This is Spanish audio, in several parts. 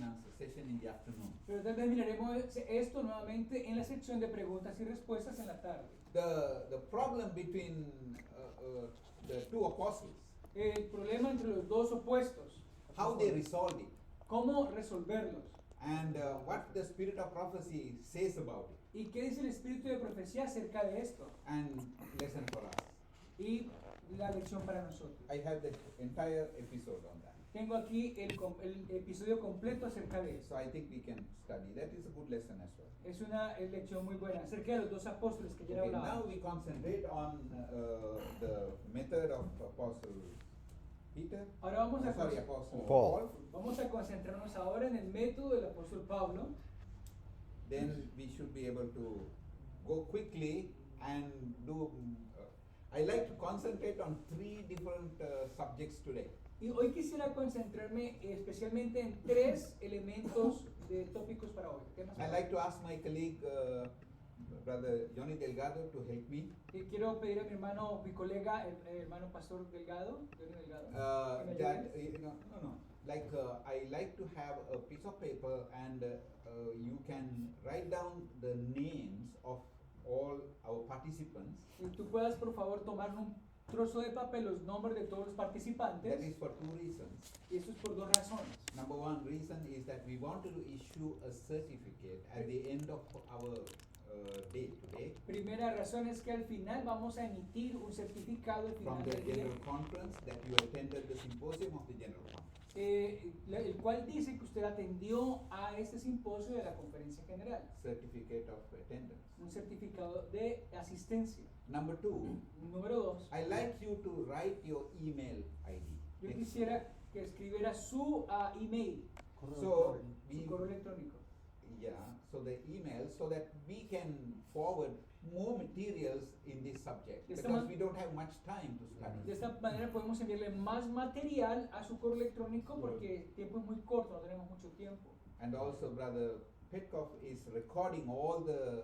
answer session in the afternoon. Pero tal vez miraremos esto nuevamente en la sección de preguntas y respuestas en la tarde. The problem between the two apostles, El problema entre los dos opuestos. how they resolved it, ¿Cómo resolverlos? and what the spirit of prophecy says about it, ¿Y qué dice el espíritu de profecía acerca de esto? and lesson for us. Y la lección para nosotros. I have the entire episode on that. Tengo aquí el episodio completo acerca de eso. So I think we can study. That is a good lesson as well. Es una lección muy buena acerca de los dos apóstoles que ya Okay, now hablamos. we concentrate on the method of Apostle Peter. Ahora vamos a, Sorry, Apostle Paul. vamos a concentrarnos ahora en el método del apóstol Pablo. Then we should be able to go quickly and do. I like to concentrate on 3 different subjects today. Y hoy quisiera concentrarme especialmente en 3 elementos de tópicos para hoy. temas I para like hoy. to ask my colleague, Brother Johnny Delgado, to help me. Y quiero pedir a mi hermano, mi colega, el hermano pastor Delgado, Johnny Delgado, que me That ayude. no. Like I like to have a piece of paper and you can write down the names of all our participants. Y tú puedas por favor tomar un trozo de papel los nombres de todos los That participantes. is for 2 reasons. Y eso es por 2 razones. Number 1 reason is that we wanted to issue a certificate at the end of our day today Primera razón es que al final vamos a emitir un certificado al from final the del día, general conference that you attended the symposium of the general conference. el cual dice que usted atendió a este simposio de la conferencia general. Certificate of attendance. Un certificado de asistencia. Number 2, Número 2, I like you to write your email ID. yo quisiera que escribiera su email, So su we, correo electrónico. yeah, so the email, so that we can forward more materials in this subject, De esta because man- we don't have much time to De study. esta manera podemos enviarle más material a su correo electrónico porque el tiempo es muy corto, no tenemos mucho tiempo. And also Brother Petkoff is recording all the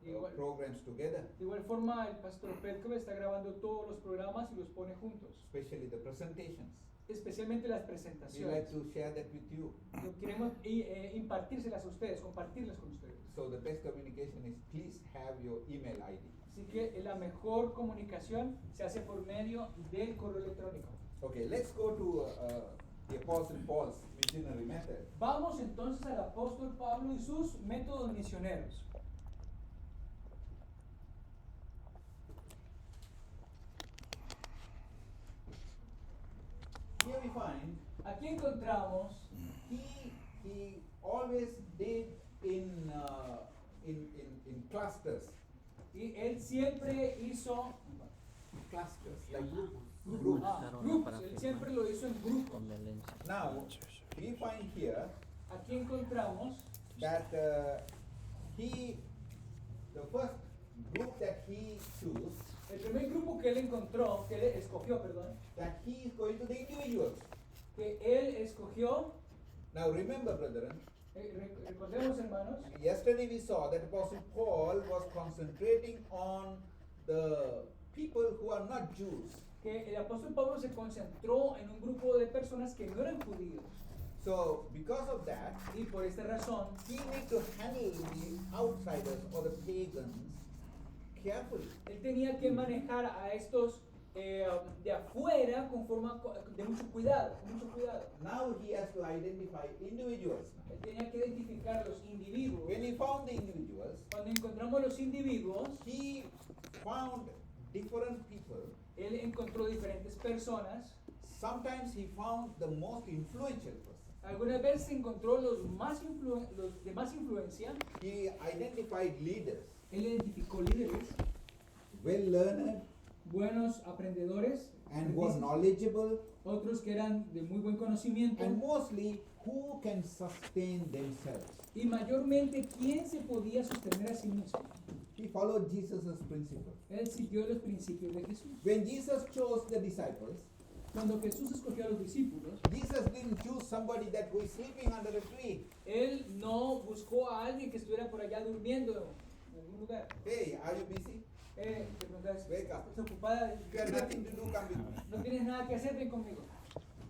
Igual- programs together, De igual forma, el pastor Petkov está grabando todos los programas y los pone juntos, especially the presentations. especialmente las We like presentaciones. to share that with you. Queremos impartírselas a ustedes, compartirlas con ustedes. So the best communication is please have your email ID. Así que la mejor comunicación se hace por medio del correo electrónico. Okay, let's go to the Apostle Paul's missionary method. Vamos entonces al apóstol Pablo y sus métodos misioneros. Here we find Aquí encontramos he always did in clusters, y él siempre hizo clusters like groups. grupos, él siempre lo hizo en grupos. Now we find here Aquí encontramos that the first group that he chose, el primer grupo que él encontró, que él escogió, perdón, that he is going to the individuals. que él escogió, Now remember, brethren, recordemos hermanos, yesterday we saw that Apostle Paul was concentrating on the people who are not Jews. que el apóstol Pablo se concentró en un grupo de personas que no eran judíos. So because of that, Y por esta razón, he needs to handle the outsiders or the pagans carefully. él tenía que manejar a estos de afuera de mucho cuidado, con mucho cuidado. Now he has to identify individuals. Él tenía que identificar a los individuos. When he found the individuals, Cuando encontramos los individuos, he found different people. él encontró diferentes personas. Sometimes he found the most influential person. Algunas veces encontró los de más influencia. He identified leaders, Él identificó líderes, well learned, buenos aprendedores, and was knowledgeable, otros que eran de muy buen conocimiento, and mostly who can sustain themselves. y mayormente quién se podía sostener a sí mismo. He followed Jesus' principle. Él siguió los principios de Jesús. When Jesus chose the disciples, Cuando Jesús escogió a los discípulos, Jesus didn't choose somebody that was sleeping under a tree. él no buscó a alguien que estuviera por allá durmiendo en algún lugar. Hey, are you busy? Te preguntas, Wake up. ¿estás ocupada? If you have nothing to do, come with me. No tienes nada que hacer, ven conmigo.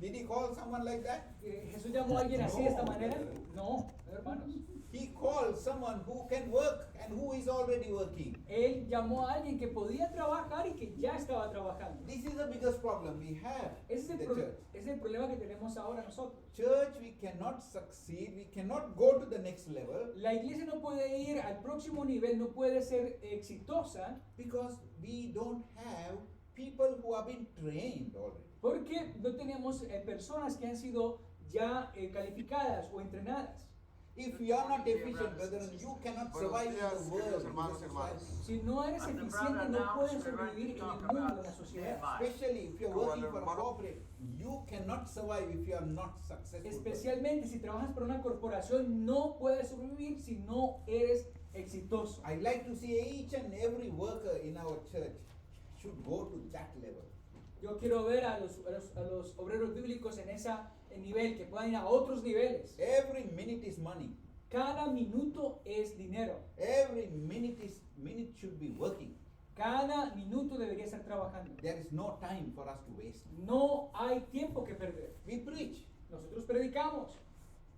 Did he call someone like that? ¿Jesús llamó a alguien así de esta No, manera? brother. No, hermanos. He called someone who can work and who is already working. Él llamó a alguien que podía trabajar y que ya estaba trabajando. This is the biggest problem we have Ese in es the church. es el problema que tenemos ahora nosotros. Church, we cannot succeed, we cannot go to the next level La iglesia no puede ir al próximo nivel, no puede ser exitosa because we don't have people who have been trained already. porque no tenemos personas que han sido ya calificadas o entrenadas. If you are not efficient, brethren, you cannot survive in the world. in the society. Si no eres eficiente, no puedes sobrevivir en el mundo, en la sociedad. Especially if you are working for a corporate, you cannot survive if you are not successful. Especialmente si trabajas para una corporación, no puedes sobrevivir si no eres exitoso. I like to see each and every worker in our church should go to that level. Yo quiero ver a los obreros bíblicos en ese nivel, que puedan ir a otros niveles. Every minute is money. Cada minuto es dinero. Every minute should be working. Cada minuto debería estar trabajando. There is no time for us to waste. No hay tiempo que perder. We preach. Nosotros predicamos.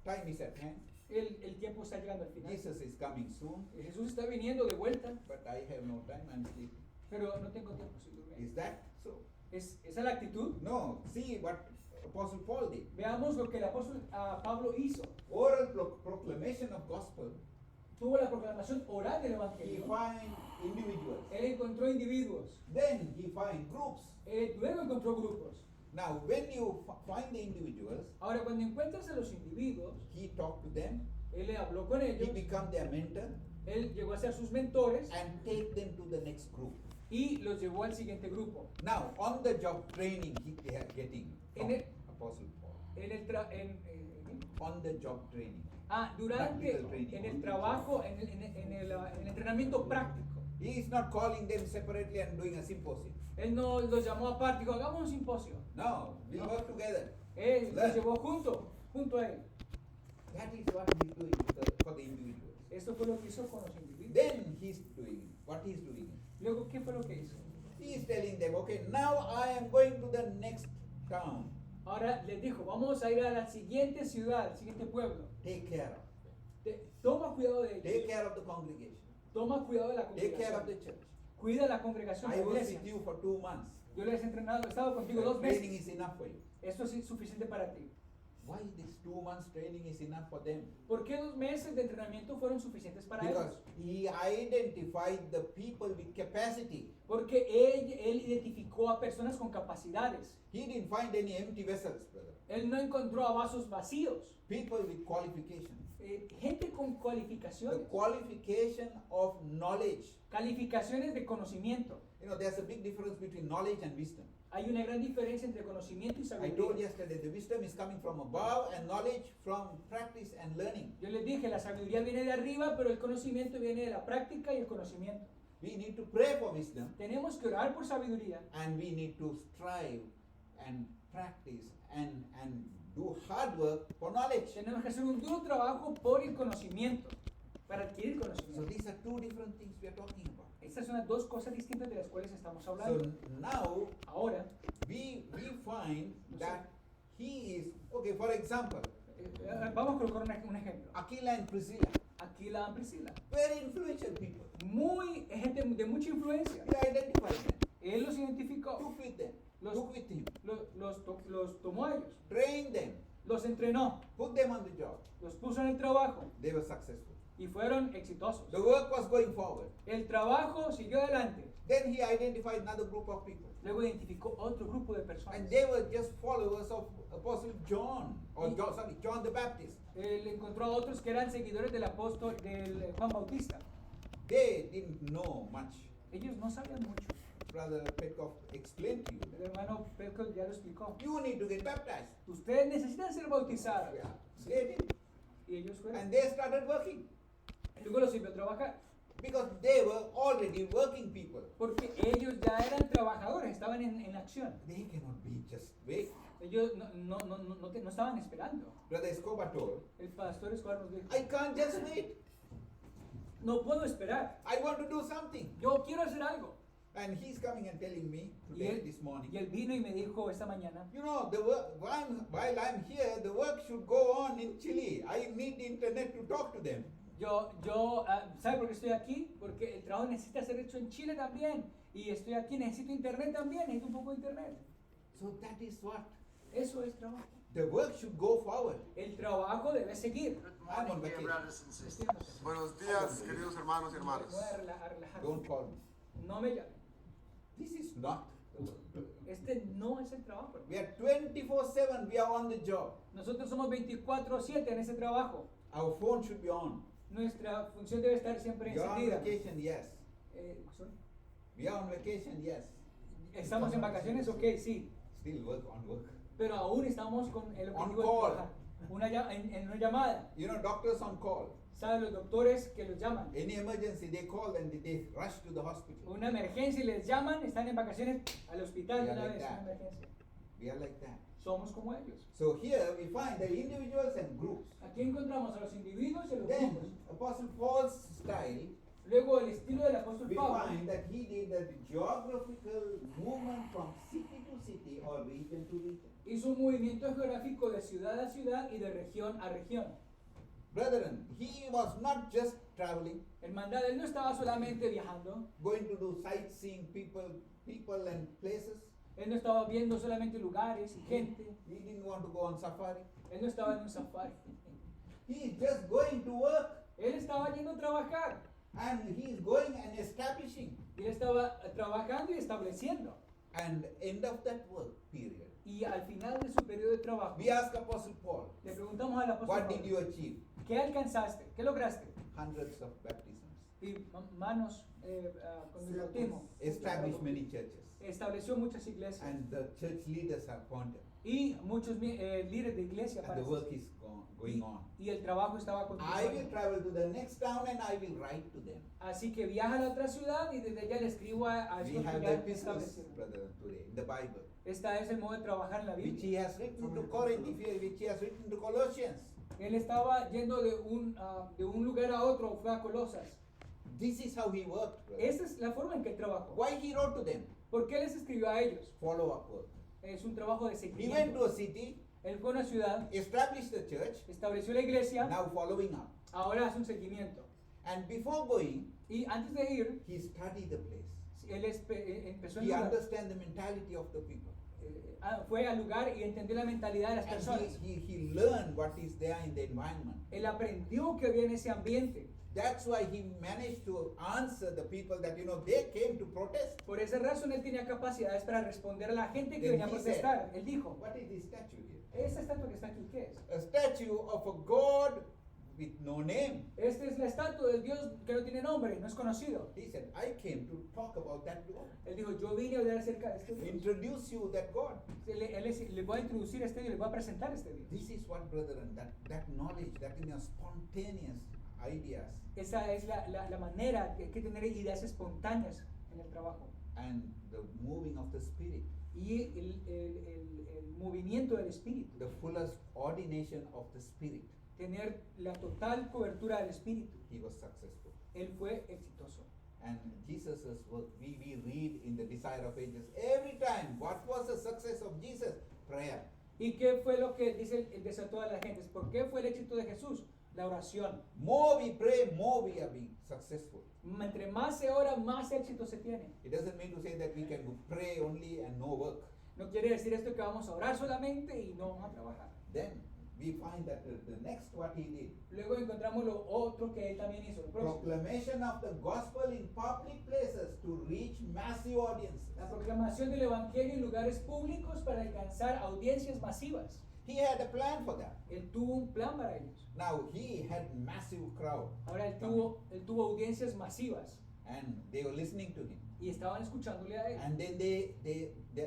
Time is at hand. El tiempo está llegando al final. Jesus is coming soon, Jesús está viniendo de vuelta, but I have no time. I'm sleeping. pero no tengo tiempo. Estoy durmiendo. Is that so? ¿Esa es la actitud? No. See what Apostle Paul did. Veamos lo que el apóstol Pablo hizo. Oral proclamation of gospel. Tuvo la proclamación oral del He evangelio. find individuals. Él encontró individuos. Then he find groups. Luego encontró grupos. Now, when you find the individuals, Ahora, cuando encuentras a los individuos, he talked to them. él le habló con He ellos. become their mentor Él llegó a ser sus mentores and take them to the next group. y los llevó al siguiente grupo. Now, on the job training they are getting from En el- Apostle Paul. En el On the job training. durante Practical training. en el trabajo, en el entrenamiento práctico. He is not calling them separately and doing a symposium. Él no los llamó aparte, dijo, hagamos un simposio. No, we'll No. work together. Él los Learn. llevó junto a él. That is what he's doing for the individuals. Esto fue lo que hizo con los individuos. Then he's doing what he's doing. Luego, ¿qué fue lo que hizo? He is telling them, okay, now I am going to the next town. Ahora les dijo, vamos a ir a la siguiente ciudad, al siguiente pueblo. Take care of. Toma cuidado de Take ellos. care of the congregation. Toma cuidado de la Take care of congregación. the church. Cuida la congregación, I la was iglesia. with you for 2 months. Yo les he entrenado, he estado contigo 2 Training meses. is enough for you. Esto es suficiente para ti. Why this 2 months training is enough for them? ¿Por qué 2 meses de entrenamiento fueron suficientes para Because ellos? he identified the people with capacity. Porque él identificó a personas con capacidades. He didn't find any empty vessels, brother. Él no encontró a vasos vacíos. People with qualification. Gente con The cualificaciones. qualification of knowledge. Calificaciones de conocimiento. You know, there's a big difference between knowledge and wisdom. Hay una gran diferencia entre conocimiento y I told sabiduría. yesterday the wisdom is coming from above and knowledge from practice and learning. Yo les dije, la sabiduría viene de arriba, pero el conocimiento viene de la práctica y el conocimiento. We need to pray for wisdom Tenemos que orar por sabiduría and we need to strive and practice and do hard work for knowledge. Tenemos que hacer un duro trabajo por el conocimiento, para adquirir So conocimiento. these are 2 different things we are talking about. Estas son las 2 cosas distintas de las cuales estamos So hablando. now Ahora, we find that he is, okay, for example, vamos a colocar un ejemplo. Aquila and Priscilla, Aquila y Priscila. very influential people. Gente de mucha influencia. He identified them, Él los identificó, took with them, Los- took with him, los tomó a ellos, trained them, los entrenó, put them on the job. los puso en el trabajo They were successful. y fueron exitosos. The work was going forward. El trabajo siguió adelante. Then he identified another group of people. Luego identificó otro grupo de personas. And they were just followers of Apostle John, or John the Baptist. Él encontró a otros que eran seguidores del apóstol, del Juan Bautista. They didn't know much. Ellos no sabían mucho. Brother Petkov explained to you. El hermano Pedro ya lo explicó. You need to get baptized. Ustedes necesitan ser bautizados. Yeah. They did. Y ellos fueron. And they started working. Luego los envió a trabajar. Because they were already working people. Porque ellos ya eran trabajadores, estaban en acción. They cannot be just wait. Ellos no estaban esperando. Brother Escobar told, El pastor Escobar nos dijo, I can't just wait. no puedo esperar. I want to do something. Yo quiero hacer algo. And he's coming and telling me Y today, él, this morning, y él vino y me dijo esta mañana, you know, the work, while I'm here, the work should go on in Chile. I need the internet to talk to them. ¿sabe por qué estoy aquí? Porque el trabajo necesita ser hecho en Chile también. Y estoy aquí, necesito internet también, necesito un poco de internet. So that is what Eso es trabajo. the work should go forward. El trabajo debe seguir. I'm on vacation. brothers and sisters. Buenos días, queridos hermanos y hermanas. Voy a relajar. Don't call me. No me llamen. This is not the work. Este no es el trabajo. We are 24/7. We are on the job. Nosotros somos 24/7 en ese trabajo. Our phone should be on. Nuestra función debe estar siempre You are on encendida. vacation, yes. Sorry. We are on vacation, yes. ¿Estamos en vacaciones? Ok, sí. Still work on work. Pero aún estamos con el objetivo de On call. trabajar. En una llamada. You know, doctors on call. ¿Saben los doctores que los llaman? Any emergency, they call and they rush to the hospital. Una emergencia y les llaman, están en vacaciones al hospital de una Yeah, like vez, that. una emergencia. We are like that. Somos como ellos. So here we find the individuals and groups. Aquí encontramos a los individuos y a los Then, grupos. Apostle Paul's style, Luego el estilo del apóstol we Pablo. find that he did the geographical movement from city to city or region to region. Hizo un movimiento geográfico de ciudad a ciudad y de región a región. Brethren, he was not just traveling, Hermandad, él no estaba solamente viajando, going to do sightseeing people and places. él no estaba viendo solamente lugares y gente, He didn't want to go on safari. él no estaba en un safari. He is just going to work, Él estaba yendo a trabajar and he is going and establishing. y él estaba trabajando y estableciendo. And end of that work period, Y al final de su periodo de trabajo, we ask Apostle Paul, le preguntamos al apóstol what Pablo, did you achieve? ¿qué alcanzaste? ¿Qué lograste? Hundreds of baptisms. Y manos con el bautismo. Established many churches. Estableció muchas iglesias And the church leaders are appointed. y muchos líderes de iglesia. And the work is going on. Y el trabajo estaba I will continuando. travel to the next town and I will write to them. Así que viaja a la otra ciudad y desde allá le escribo a We estos have que the ya epistles, establecieron. brother, today, in the Bible, Esta es el modo de trabajar en la which Biblia. he has written to Corinth, which he has written to Colossians. Él estaba yendo de un lugar a otro, fue a Colosas. This is how he worked, brother. Esa es la forma en que él trabajó. Why he wrote to them? ¿Por qué les escribió a ellos? Follow up work. Es un trabajo de He went to seguimiento. a city, Él fue a una ciudad, established the church, estableció la iglesia, now following up. ahora hace un seguimiento. And before going, Y antes de ir, he studied the place. él empezó el He lugar. understand the mentality of the people. Fue al lugar y entendió la mentalidad de las And personas. he learned what is there in the environment. Él aprendió que había en ese ambiente. That's why he managed to answer the people that, they came to protest. Por esa razón él tenía capacidades para responder a la gente que Then venía a he said, protestar. Él dijo, What is this statue here? esta estatua que está aquí, ¿qué es? A statue of a God with no name. Esta es la estatua del Dios que no tiene nombre, no es conocido. He said, I came to talk about that God. Él dijo, yo vine a hablar acerca de este Dios. Introduce you that God. Le voy a introducir a este Dios, le voy a presentar a este Dios. This is what, brethren, that knowledge, that spontaneous ideas Esa es la manera que hay que tener ideas espontáneas en el trabajo. and the moving of the Spirit, Y el movimiento del Espíritu. the fullest ordination of the Spirit, Tener la total cobertura del Espíritu. he was successful. Él fue exitoso. And Jesus' work, we read in the Desire of Ages every time. What was the success of Jesus? Prayer. ¿Y qué fue lo que dice el deseo de todas las gentes? ¿Por qué fue el éxito de Jesús? La oración. More we pray, more we are being successful. Entre más se ora, más éxito se tiene. It doesn't mean to say that we can pray only and no work. No quiere decir esto que vamos a orar solamente y no vamos a trabajar. Then we find that the next what he did, Luego encontramos lo otro que él también hizo. Lo próximo. proclamation of the gospel in public places to reach massive audiences. La proclamación del evangelio en lugares públicos para alcanzar audiencias masivas. He had a plan for that. Él tuvo un plan para ellos. Now he had massive crowd Ahora él tuvo audiencias masivas and they were listening to him. y estaban escuchándole a él. And then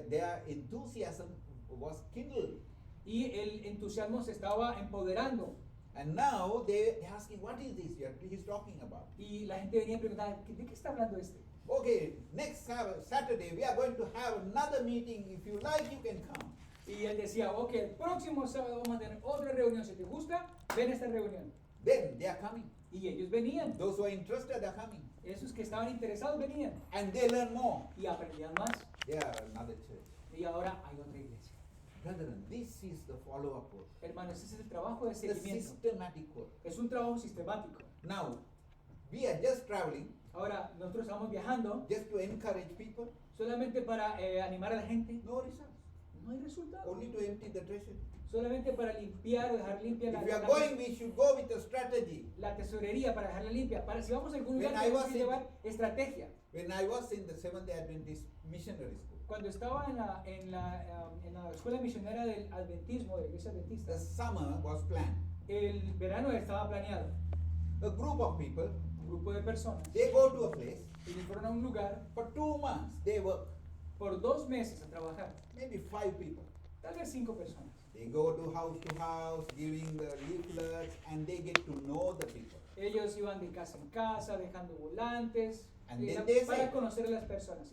their enthusiasm was kindled. Y el entusiasmo se estaba empoderando. And now they're asking, what is this he's talking about? Y la gente venía a preguntar, ¿de qué está hablando este? Okay, next Saturday we are going to have another meeting. If you like, you can come. Y él decía, ok, el próximo sábado vamos a tener otra reunión. Si te gusta, ven a esta reunión. Then they are coming. Y ellos venían. Those who are interested are coming. Esos que estaban interesados venían and they learn more. y aprendían más. They are another church. Y ahora hay otra iglesia. Brethren, this is the follow-up work. Hermanos, ese es el trabajo de The seguimiento. systematic work. Es un trabajo sistemático. Now, we are just traveling, Ahora, nosotros estamos viajando just to encourage people. solamente para animar a la gente. No results. No hay resultado. Only to empty the treasury. Solamente para limpiar o dejar limpia If we are going, we should go with a strategy. la tesorería, para dejarla limpia. Para si vamos a algún lugar, When I tenemos was que in- llevar estrategia. When I was in the Seventh Adventist Missionary School, Cuando estaba en la escuela misionera del adventismo, de la iglesia adventista, the summer was planned. el verano estaba planeado. A group of people, Un grupo de personas they go to a place. y fueron a un lugar For 2 months, they work. por 2 meses a trabajar. Maybe 5 people. Tal vez 5 personas. They go to house, giving the leaflets, and they get to know the people. Ellos iban de casa en casa, dejando volantes, And then they para say- conocer a las personas.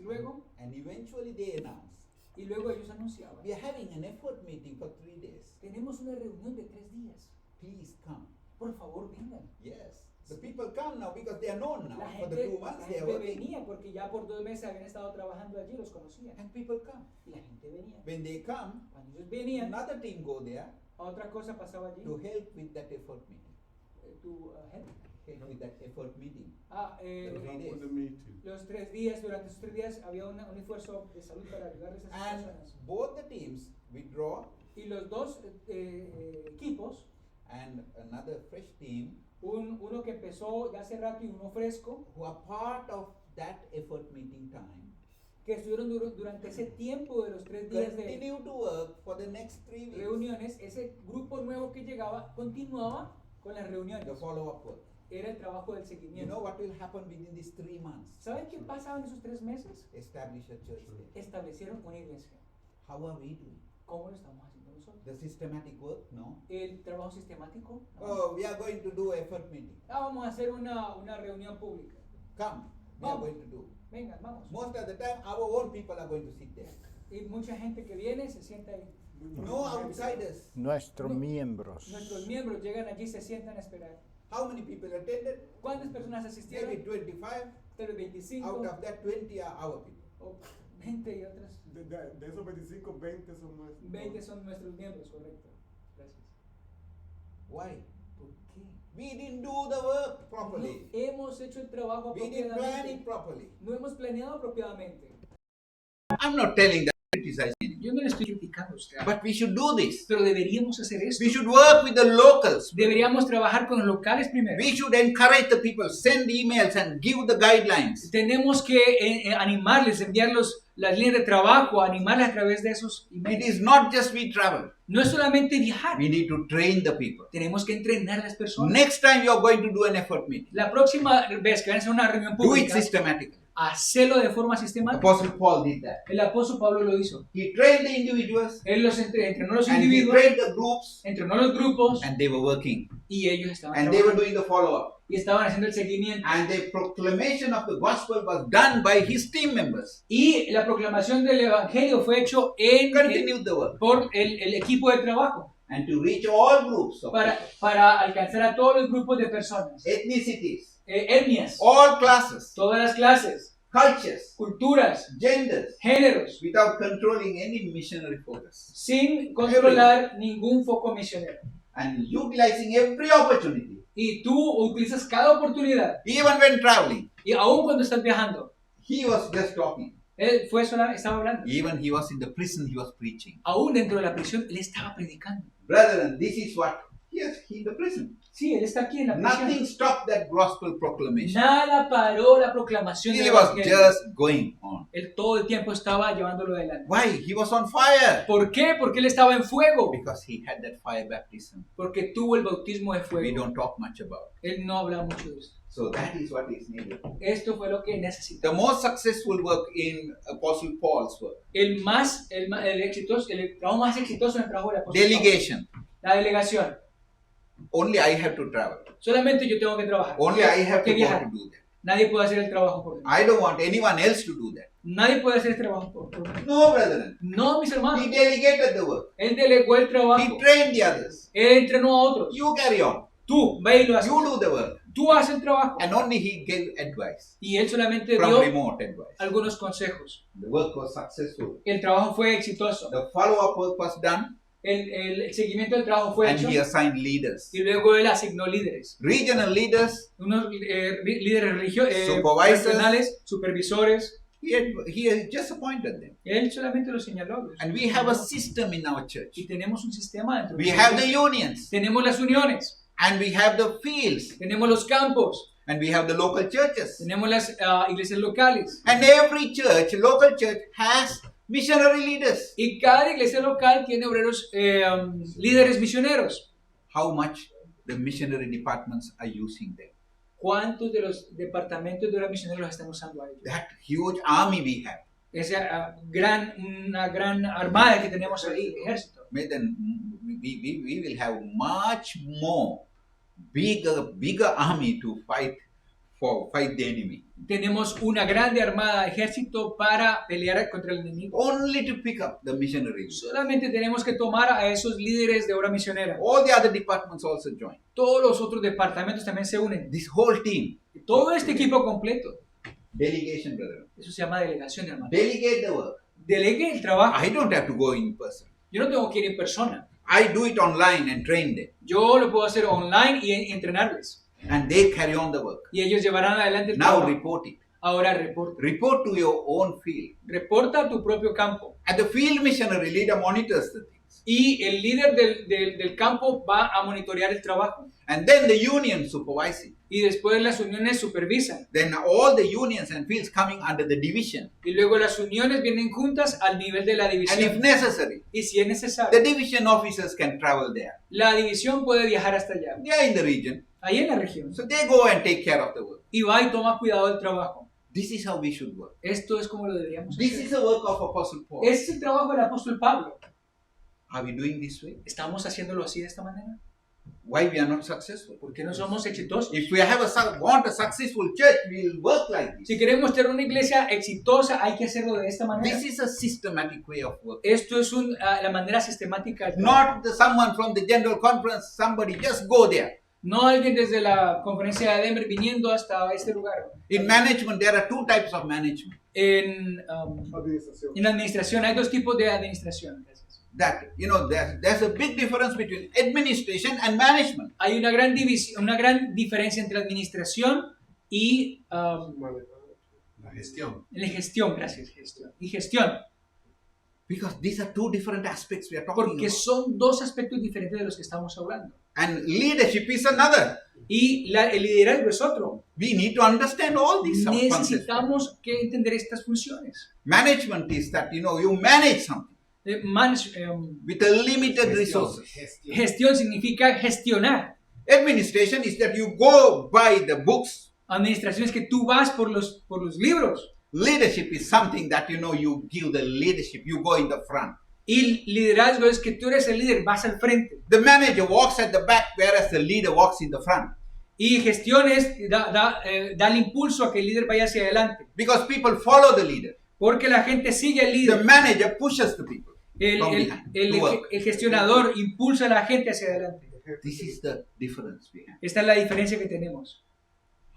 And eventually they announce, Y luego ellos anunciaban, we are having an effort meeting for 3 days. tenemos una reunión de 3 días. Please come. Por favor, vengan. Yes. The people come now because they are known now. La For the gente, 2 months la they are gente working. venía porque ya por 2 meses habían estado trabajando allí, los conocían. And people come. Y la gente venía. When they come, Cuando ellos venían, another team go there otra cosa pasaba allí. to help with that effort meeting. Help. Help with that effort meeting. Ah, The 3 days. For the meeting. los 3 días, durante esos 3 días había un esfuerzo de salud para ayudarles a esas And personas. both the teams withdraw, Y los dos equipos, and another fresh team uno que empezó ya hace rato y uno fresco, who are part of that effort meeting time que estuvieron durante ese tiempo de los 3 días de continue to work for the next 3 weeks. reuniones, ese grupo nuevo que llegaba continuaba con las reuniones. The follow-up work. Era el trabajo del You seguimiento. know what will happen within these 3 months? ¿Saben qué pasaba en esos 3 meses? Establish a church there. Establecieron una iglesia. How are we doing? ¿Cómo lo estamos haciendo nosotros? The systematic work? No. El trabajo sistemático. ¿no? Oh, we are going to do effort meeting. Vamos a hacer una reunión pública. Come, we are Vamos. going to do. Vengan, vamos. Most of the time, our own people are going to sit there. Y mucha gente que viene se sienta ahí. No outsiders. Nuestros No. miembros. Nuestros miembros llegan allí y se sientan a esperar. How many people attended? ¿Cuántas personas asistieron? Maybe 25. Tal vez 25 Out of that, 20 are our people. o 20 y otras De esos 25, 20 son nuestros. 20 son nuestros miembros, correcto. Gracias. Why? ¿Por qué? We didn't do the work No properly. hemos hecho el trabajo We didn't plan it apropiadamente. properly. No hemos planeado apropiadamente. I'm not telling that criticizing anyone, Yo no le estoy criticando a usted, but we should do this. pero deberíamos hacer esto. We should work with the locals. Deberíamos trabajar con los locales primero. We should encourage the people, send emails and give the guidelines. Tenemos que animarles, enviarlos las líneas de trabajo, animarles a través de esos It emails. is not just we travel. No es solamente viajar, We need to train the people. tenemos que entrenar a las personas. Next time you are going to do an effort meeting, La próxima vez que van a hacer una reunión do it pública, systematically. hacerlo de forma sistemática. Apostle Paul did that. El apóstol Pablo lo hizo. He trained the individuals Él los entrenó a los and he individuos, trained the groups, entrenó a los grupos and they were working y ellos estaban and they were trabajando doing the follow-up. y estaban haciendo el seguimiento. And the proclamation of the gospel was done by his team members. Y la proclamación del evangelio fue hecho Continued the work por el equipo de trabajo and to reach all groups of para alcanzar a todos los grupos de personas, ethnicities, etnias, all classes, todas las clases, cultures, culturas, genders, géneros, without controlling any missionary focus sin controlar ningún foco misionero. and utilizing every opportunity, Y tú utilizas cada oportunidad, even when traveling. y aún cuando estás viajando, He was just talking. él estaba hablando. Even he was in the prison, he was preaching. Aún dentro de la prisión, él estaba predicando. Brethren, this is what, yes, he in the prison. Sí, él está aquí en la prisión. Nothing stopped that gospel proclamation. Nada paró la proclamación He del was evangelio. just going on. Él todo el tiempo estaba llevándolo adelante. Why? He was on fire. ¿Por qué? Porque él estaba en fuego. Because he had that fire baptism. Porque tuvo el bautismo de We fuego. don't talk much about. Él no habla mucho de esto. So that is what is needed. Esto fue lo que The necesitaba. most successful work in Apostle Paul's work, El trabajo más exitoso en el trabajo del apóstol Pablo. delegation. La delegación. Only I have to travel. Solamente yo tengo que trabajar. Only I have Que to go viajar. to do that. Nadie puede hacer el trabajo por mí. I don't want anyone else to do that. Nadie puede hacer el trabajo por mí. No, brethren. No, mis hermanos. He delegated the work. Él delegó el He trabajo. trained the others. Él entrenó a otros. You carry on. Tú, ve y lo haces. You do the work. Tú haces el trabajo. And only he gave advice, Y él solamente from dio remote advice. algunos consejos. The work was successful. El trabajo fue exitoso. The follow-up work was done, El seguimiento del trabajo fue and hecho. he assigned leaders. Y luego él asignó líderes. Regional leaders, Unos líderes Supervisors. regionales, supervisores. he had just appointed them. Él solamente los señaló. And we have a system in our church. Y tenemos un sistema dentro de We nosotros. have the unions, Tenemos las uniones, and we have the fields, tenemos los campos, and we have the local churches. tenemos las iglesias locales. And every church, local church, has missionary leaders. Y cada iglesia local tiene obreros, líderes misioneros. How much the missionary departments are using them? ¿Cuántos de los departamentos de obra misionera los están usando a ellos? That huge army we have. Esa una gran armada que tenemos ahí, ejército. Then we will have much more bigger army to fight the enemy. Tenemos una grande armada, ejército para pelear contra el enemigo. Only to pick up the missionaries. Solamente tenemos que tomar a esos líderes de obra misionera. All the other departments also join. Todos los otros departamentos también se unen. This whole team. Todo este equipo completo. Delegation, brother. Eso se llama delegación, hermano. Delegate the work. Delegue el trabajo. I don't have to go in person. Yo no tengo que ir en persona. I do it online and train them. Yo lo puedo hacer online y entrenarles. And they carry on the work. Y ellos llevarán adelante el Now trabajo. report it. Ahora reporta. Report to your own field. Reporta a tu propio campo. And the field missionary leader monitors the things. Y el líder del campo va a monitorear el trabajo. And then the union supervises it. Y después las uniones supervisan. Then all the unions and fields coming under the division. Y luego las uniones vienen juntas al nivel de la And if división. necessary, Y si es the necesario, division officers can travel there. la división puede viajar hasta allá. They are in the region. Ahí en la región. So they go and take care of the work. Y va y toma cuidado del trabajo. This is how we should work. Esto es como lo deberíamos This hacer. is the work of Apostle Paul. Este es el trabajo del apóstol Pablo. Are we doing this way? ¿Estamos haciéndolo así de esta manera? Why we are not successful? ¿Por qué no somos exitosos? If we want a successful church, we will work like this. Si queremos tener una iglesia exitosa, hay que hacerlo de esta manera. This is a systematic way of work. Esto es la manera sistemática. Not someone from the general conference, somebody just go there. No alguien desde la conferencia de Denver viniendo hasta este lugar. In management, there are two types of management. En Administración. la administración hay dos tipos de administración. Gracias. That, there's a big difference between administration and management. Hay una gran diferencia entre administración y La gestión. la gestión. Gracias, gestión. Y gestión. Because these are two different aspects we are talking Porque about. son dos aspectos diferentes de los que estamos hablando. And leadership is another. Y el liderazgo es otro. We need to understand all these concepts. Necesitamos que entender estas funciones. Management is that, you manage something with a limited resources. Gestión significa gestionar. Administration is that you go by the books. Administración es que tú vas por los libros. Leadership is something that, you give the leadership, you go in the front. Y liderazgo es que tú eres el líder, vas al frente. The manager walks at the back, whereas the leader walks in the front. Y gestión es, da el impulso a que el líder vaya hacia adelante. Because people follow the leader. Porque la gente sigue al The líder. manager pushes the people El from behind to work. gestionador impulsa a la gente hacia adelante. This is the difference we have. Esta es la diferencia que tenemos.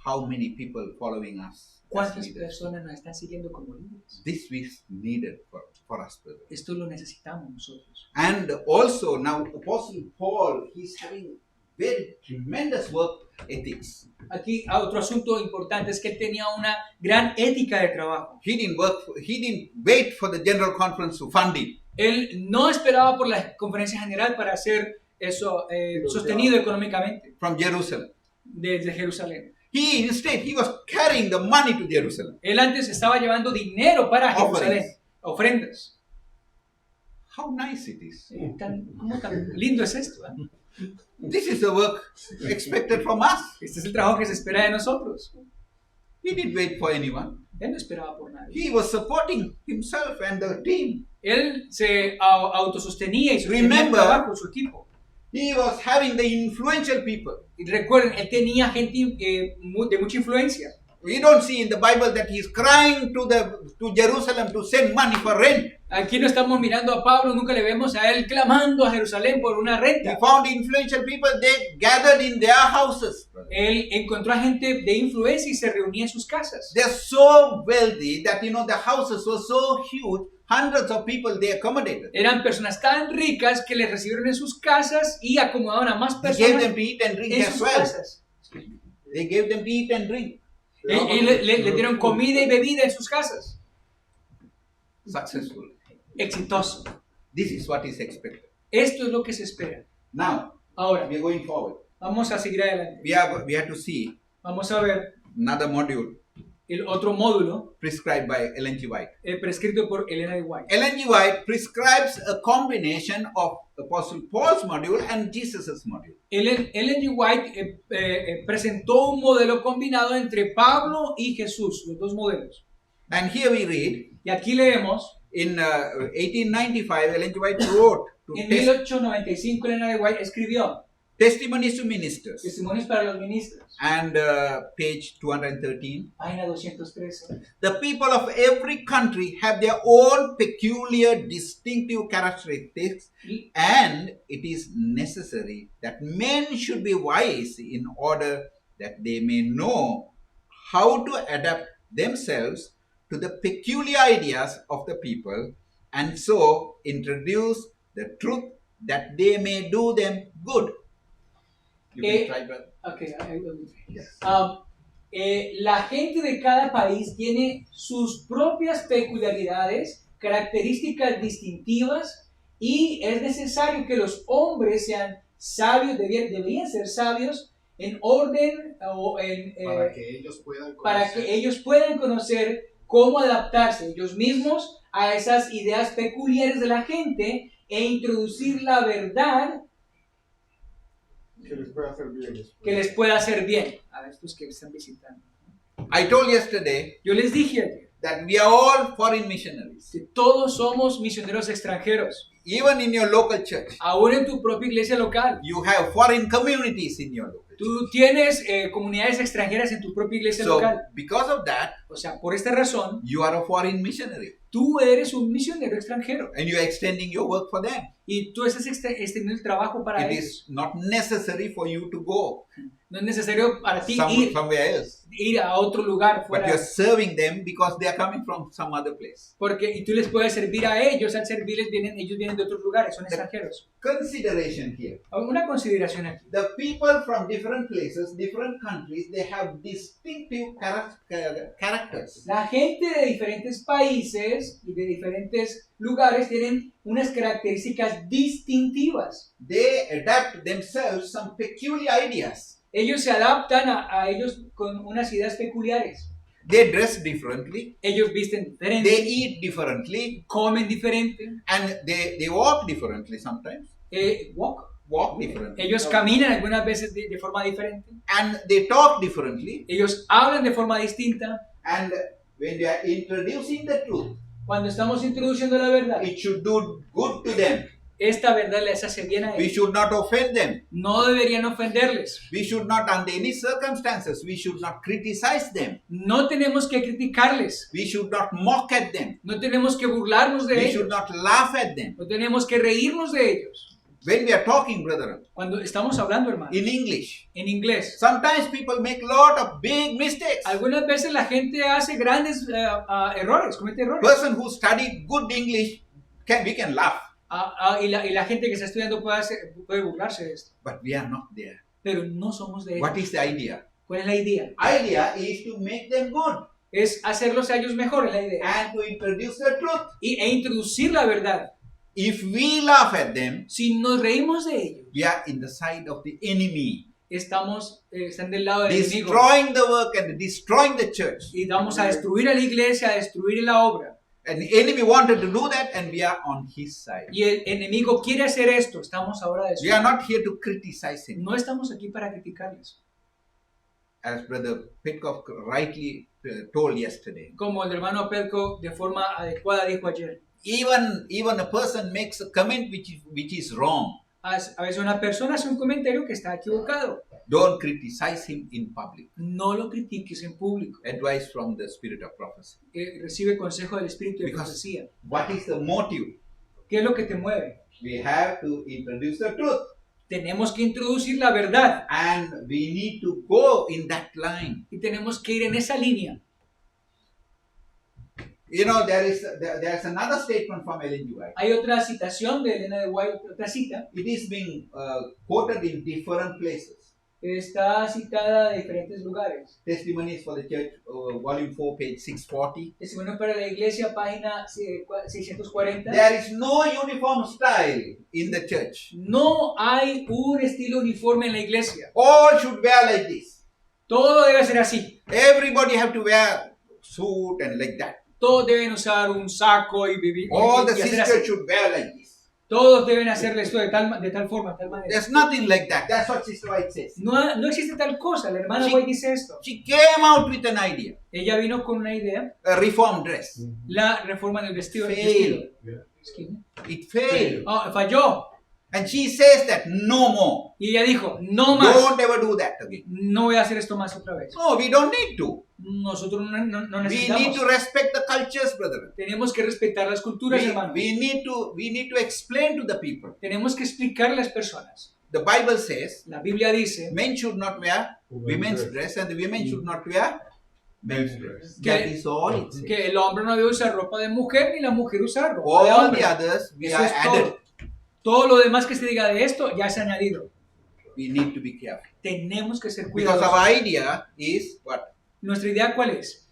How many people following us as ¿Cuántas leaders? personas nos están siguiendo como líderes? This is needed for us, brother. Esto lo necesitamos nosotros. And also now Apostle Paul, he's having very tremendous work ethics. Aquí otro asunto importante es que él tenía una gran ética de trabajo. He didn't wait for the general conference to fund him. Él no esperaba por la conferencia general para hacer eso sostenido económicamente From Jerusalem. desde Jerusalén. Instead, he was carrying the money to Jerusalem. Él antes estaba llevando dinero para Jerusalén, ofrendas. How nice it is. ¿Cómo tan lindo es esto? This is the work expected from us. Este es el trabajo que se espera de nosotros. He didn't wait for anyone. Él no esperaba por nadie. He was supporting himself and the team. Él se autosostenía y sostenía el Remember- trabajo, su equipo. He was having the influential people. Y recuerden, él tenía gente de mucha influencia. We don't see in the Bible that he's crying to Jerusalem to send money for rent. Aquí no estamos mirando a Pablo, nunca le vemos a él clamando a Jerusalén por una He renta. found influential people, they gathered in their houses. Él encontró a gente de influencia y se reunía en sus casas. They're so wealthy that, the houses were so huge, hundreds of people they accommodated. Eran personas tan ricas que les recibieron en sus casas y acomodaban a más They gave personas them to eat and drink en as sus well. casas. They gave them to eat and drink. Y le dieron comida y bebida en sus casas. Successful. Exitoso. This is what is expected. Esto es lo que se espera. Now, Ahora, we are going forward. vamos a seguir adelante. We have to see Vamos a ver another module el otro módulo prescribed by Ellen G. White. prescrito por Elena de White. Ellen G. White prescribes a combination of Apostle Paul's module and Jesus' module. Ellen G. White presentó un modelo combinado entre Pablo y Jesús, los dos modelos. And here we read, Y aquí leemos, in 1895, Ellen G. White wrote to en 1895 Elena de White escribió Testimonies to Ministers, Testimonios para los ministros, and page 213. página 213. The people of every country have their own peculiar, distinctive characteristics, and it is necessary that men should be wise in order that they may know how to adapt themselves to the peculiar ideas of the people, and so introduce the truth that they may do them good. You can try, brother. Okay, I will. Yes. La gente de cada país tiene sus propias peculiaridades, características distintivas, y es necesario que los hombres sean sabios, deberían ser sabios en orden o para que ellos puedan conocer. para que ellos puedan conocer cómo adaptarse ellos mismos a esas ideas peculiares de la gente e introducir la verdad Que les pueda hacer bien. que les pueda hacer bien a estos que están visitando. I told yesterday Yo les dije ayer that we are all foreign missionaries. que todos somos misioneros extranjeros. Even in your local church, Aún en tu propia iglesia local. you have foreign communities in your local church. Tú tienes comunidades extranjeras en tu propia iglesia So, local. because of that, O sea, por esta razón, you are a foreign missionary tú eres un misionero extranjero. and you are extending your work for them. Y tú estás extendiendo el trabajo para It ellos. is not necessary for you to go No es necesario para ti ir somewhere else, a otro lugar but fuera. you are serving them because they are coming from some other place. Y tú les puedes servir a ellos. Al servirles, ellos vienen de otros lugares, son extranjeros. Consideration here. Una consideración aquí. The people from different places, different countries, they have distinctive characters. La gente de diferentes países y de diferentes lugares tienen unas características distintivas. They adapt themselves some peculiar ideas. Ellos se adaptan a ellos con unas ideas peculiares. They dress differently, Ellos visten diferente, they eat differently, comen diferente, and they walk differently sometimes. Walk differently. ellos caminan algunas veces de forma diferente, And they talk differently. ellos hablan de forma distinta. And when they are introducing the truth, Cuando estamos introduciendo la verdad, it should do good to them. esta verdad les hace bien a We ellos. should not offend them. No deberían ofenderles. We should not, under any circumstances, we should not criticize them. No tenemos que criticarles. We should not mock at them. No tenemos que burlarnos de We ellos. should not laugh at them. No tenemos que reírnos de ellos. When we are talking, brethren, Cuando estamos hablando, hermano, in English, en inglés, sometimes people make a lot of big mistakes. algunas veces la gente hace grandes errores, comete errores. Person who studied good English, we can laugh, Y la gente que está estudiando puede burlarse de esto. but we are not there. Pero no somos de What ellos. is the idea? ¿Cuál es la idea? Idea is to make them good Es hacerlos a ellos mejores, la idea. and to introduce the truth. E introducir la verdad. If we laugh at them, Si nos reímos de ellos, we are in the side of the enemy, están del lado del enemigo. destroying the work and destroying the church. Y vamos a destruir a la iglesia, a destruir la obra. And the enemy wanted to do that, and we are on his side. Y el enemigo quiere hacer esto. Estamos ahora de su We are lado. not here to criticize him. No estamos aquí para criticarles. As Brother Pitcock rightly told yesterday. Como el hermano Pelco de forma adecuada dijo ayer. Even a person makes a comment which is wrong. A veces una persona hace un comentario que está equivocado. Don't criticize him in public. No lo critiques en público. Advice from the spirit of prophecy. Recibe consejo del espíritu de Because profecía. what is the motive? ¿Qué es lo que te mueve? We have to introduce the truth. Tenemos que introducir la verdad And we need to go in that line. y tenemos que ir en esa línea. You know, there's another statement from Ellen G. White. Hay otra citación de Elena de White, otra cita. It is being quoted in different places. Está citada de diferentes lugares. Testimonies for the Church, volume 4, page 640. Testimonio para la Iglesia, página 640. There is no uniform style in the church. No hay un estilo uniforme en la iglesia. All should wear like this. Todo debe ser así. Everybody have to wear suit and like that. Todos deben usar un saco y vivir. All the y hacer sisters así. should wear like this. Todos deben hacerle esto de tal forma, de tal manera. There's nothing like that. That's what Sister White says. No existe tal cosa. La hermana Sí. White dice esto. She came out with an idea. Ella vino con una idea. A reform dress. La reforma del vestido. Failed. Excuse me. It failed. Falló. And she says that no more. Y ella dijo, no más. Don't ever do that again. No voy a hacer esto más otra vez. No, we don't need to. Nosotros no We necesitamos. need to respect the cultures, brethren. Tenemos que respetar las culturas, hermano. We need to explain to the people. Tenemos que explicarle a las personas. The Bible says La Biblia dice men should not wear women's dress and the women should not wear men's dress. That is all it says. que el hombre no debe usar ropa de mujer ni la mujer usar ropa de All hombre. the others we Eso are es added. todo. Todo lo demás que se diga de esto ya es añadido. We need to be careful. Tenemos que ser Because cuidadosos. our idea is what? Nuestra idea, ¿cuál es?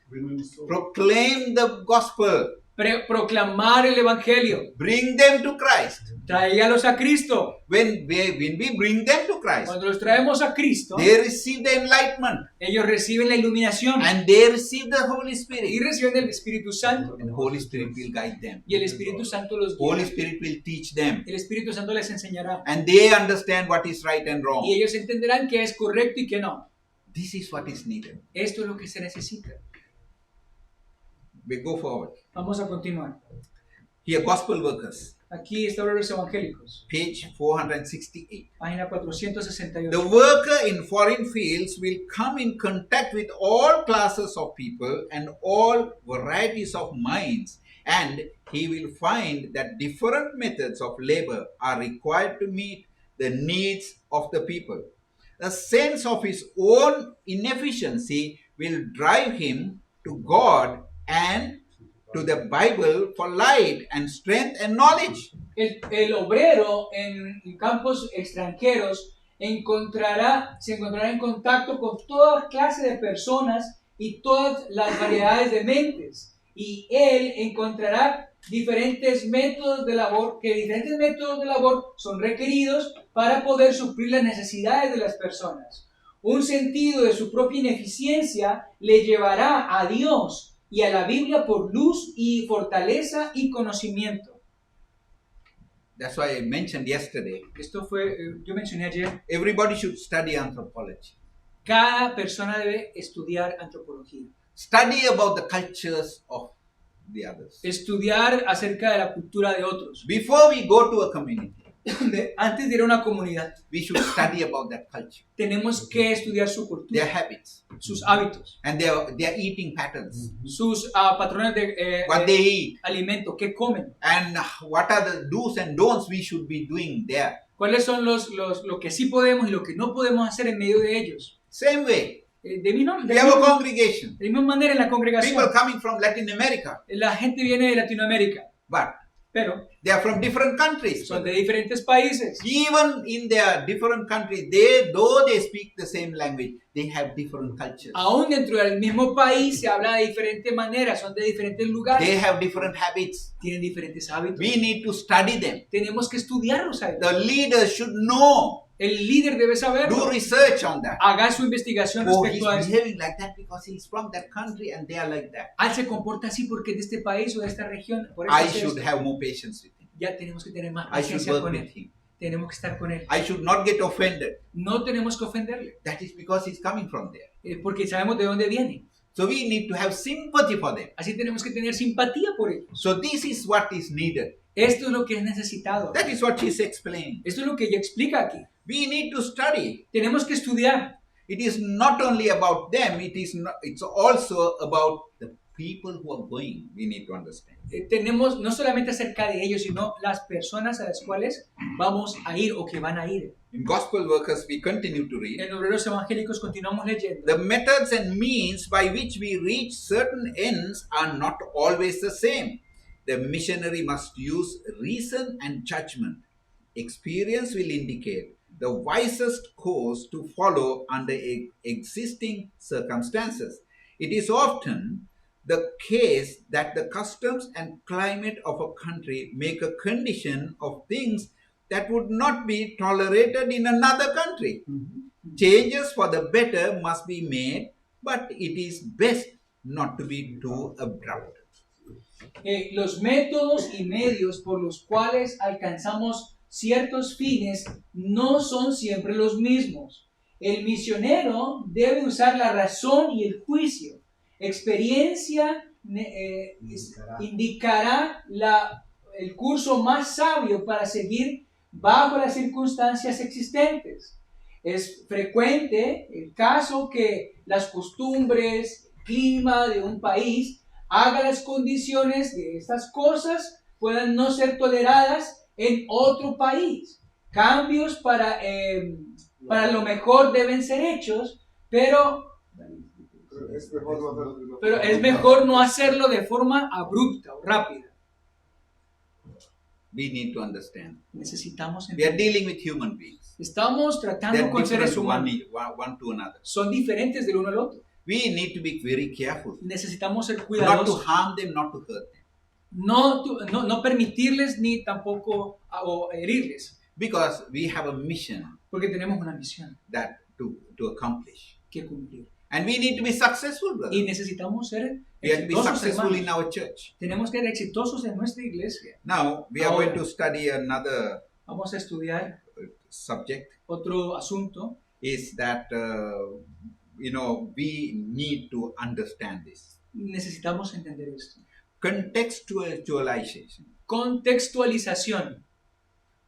Proclaim the gospel. Proclamar el evangelio. Bring them to Christ. Tráigalos a Cristo. When we bring them to Christ, Cuando los traemos a Cristo, they receive the enlightenment ellos reciben la iluminación and they receive the Holy y Spirit. reciben el Espíritu Santo. And Holy Spirit will guide them. Y el Espíritu Santo los Holy guía. Spirit will teach them. El Espíritu Santo les enseñará. And they understand what is right and Y wrong. ellos entenderán qué es correcto y qué no. This is what is needed. Esto es lo que se necesita. We go forward. Vamos a continuar. Here, gospel workers, Aquí está los evangélicos. page 468. Página 468. The worker in foreign fields will come in contact with all classes of people and all varieties of minds, and he will find that different methods of labor are required to meet the needs of the people. A sense of his own inefficiency will drive him to God and to the Bible for light and strength and knowledge. El obrero en campos extranjeros se encontrará en contacto con toda clase de personas y todas las variedades de mentes. Y él encontrará diferentes métodos de labor son requeridos para poder suplir las necesidades de las personas. Un sentido de su propia ineficiencia le llevará a Dios y a la Biblia por luz y fortaleza y conocimiento. That's why I mentioned yesterday, Esto fue, yo mencioné ayer, everybody should study anthropology. cada persona debe estudiar antropología. Study about the cultures of the others. Estudiar acerca de la cultura de otros. Before we go to a community, Antes de ir a una comunidad, we should study about that culture, tenemos que estudiar su their cultura, habits, sus hábitos, and their eating patterns, sus patrones de what they eat, alimento, qué comen, and what are the do's and don'ts we should be doing there. cuáles son lo que sí podemos y lo que no podemos hacer en medio de ellos. Same way, De misma we have a congregation. de misma manera en la congregación, People coming from Latin America, la gente viene de Latinoamérica, but pero they are from different countries. son de diferentes países. Even in their different countries, though they speak the same language, they have different cultures. Aún dentro del mismo país se habla de diferentes maneras, son de diferentes lugares, They have different habits. tienen diferentes hábitos. We need to study them. Tenemos que estudiarlos a ellos. The leaders should know, El líder debe do saberlo. research on that. Haga su investigación Oh, he's respecto a eso. behaving like that because he's from that country and they are like that. Él se comporta así porque es de este país o de esta región. Por eso I hace should esto. have more patience with him. Ya tenemos que tener más I should paciencia work con with él. him. Tenemos que estar con él. I should not get offended. No tenemos que ofenderle, That is because he's coming from there. porque sabemos de dónde viene. So we need to have sympathy for them. Así tenemos que tener simpatía por ellos. So this is what is needed Esto es lo que es necesitado. That is what she's explaining. Esto es lo que ella explica aquí. We need to study. Tenemos que estudiar. It is not only about them, it's also about the people who are going. We need to understand. Tenemos no solamente acerca de ellos, sino las personas a las cuales vamos a ir o que van a ir. In Gospel Workers, we continue to read. En Obreros Evangélicos continuamos leyendo. The methods and means by which we reach certain ends are not always the same. The missionary must use reason and judgment. Experience will indicate the wisest course to follow under existing circumstances. It is often the case that the customs and climate of a country make a condition of things that would not be tolerated in another country. Changes for the better must be made, but it is best not to be too abrupt. Los métodos y medios por los cuales alcanzamos ciertos fines no son siempre los mismos. El misionero debe usar la razón y el juicio. Experiencia indicará el curso más sabio para seguir bajo las circunstancias existentes. Es frecuente el caso que las costumbres, clima de un país haga las condiciones de estas cosas puedan no ser toleradas en otro país. Cambios para lo mejor deben ser hechos, pero es mejor no hacerlo de forma abrupta o rápida. We need to understand. Necesitamos We are entender. dealing with human beings. Estamos They tratando are con seres different humanos. one to another. Son diferentes del uno al otro. We need to be very careful. Necesitamos ser Not to cuidadosos. harm them, not to hurt them. No permitirles ni tampoco o herirles. Because we have a mission Porque tenemos una misión that to accomplish. que cumplir. And we need to be successful, brother. Y necesitamos ser We have to be exitosos, successful in hermanos. our church. Tenemos que ser exitosos en nuestra iglesia. Now, we are Ahora. going to study another Vamos a estudiar subject. otro asunto. Is that, we need to understand this. Necesitamos entender esto. Contextualization. Contextualización.